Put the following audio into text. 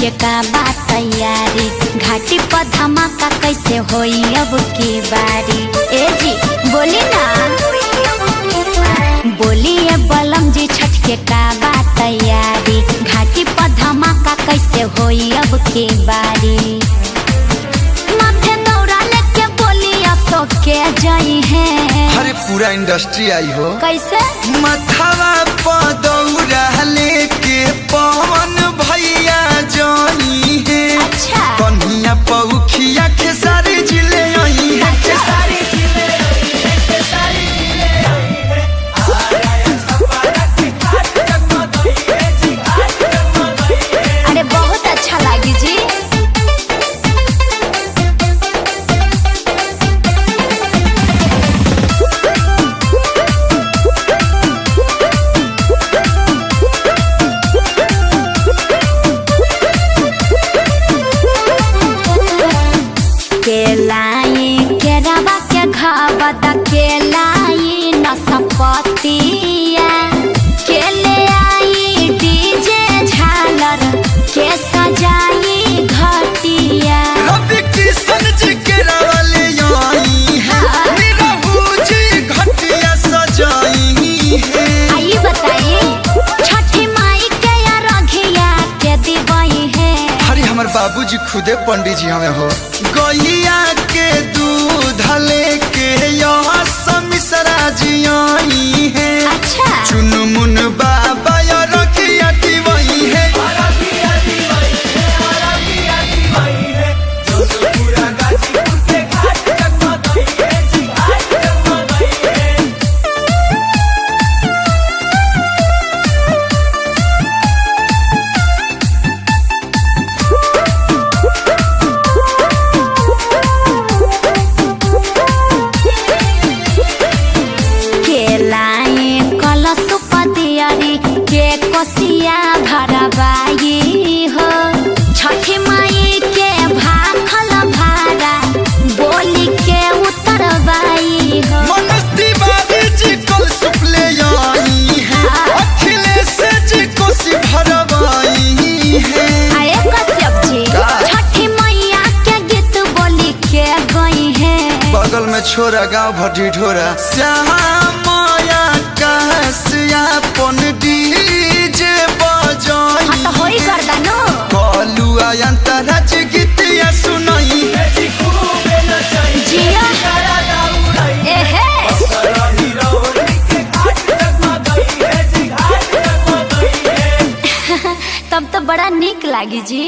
के का बात तैयारी, घाटी पर धमाका कैसे होई अब की बारी। ए जी बोली ना, बोलिए बलम जी छठ के का बात तैयारी, घाटी पर धमाका कैसे होई अब की बारी। माथे दौड़ा लेके बोलिया सो के जाई है, अरे पूरा इंडस्ट्री आई हो। कैसे मथवा पर दौड़ा लेके पवन भैया जाई है। अच्छा कन्हिया पौखिया खेसारी जिले आई है। अरे बहुत अच्छा लगी जी। केलाई के रवा के घावत केलाई नसपतिया, केले आई डीजे झालर के सजाई घटिया। रवि किशन जी के रवले आई है, निरहू जी घटिया सजाई है। आई बताइए छठी माई के या रघिया के दिवाई है। अरे हमार बाबूजी खुदे पंडित जी हमें हो। गैया के दूध लेके यहाँ समिसरा जी आई है। अच्छा चुनमुन बाबा या रखिया वही है। के कोसिया भरवाई हो, छठी माई के भाखल भारा बोली के उतरवाई हो। मनस्ती बाबी जी कल सुपले आई है, अखिलेश जी कोसी भरवाई है। अरे कश्यप जी छठी मैया के गीत बोली के गई है। बगल में छोरा गाँव भटी ढोरा श्यामाया कहसियापन डीजे बजाई। हाँ तो होई गर्दनो कलुआ अंतराज गीतिया सुनाई। जिया एहे तब तो बड़ा नीक लागी जी।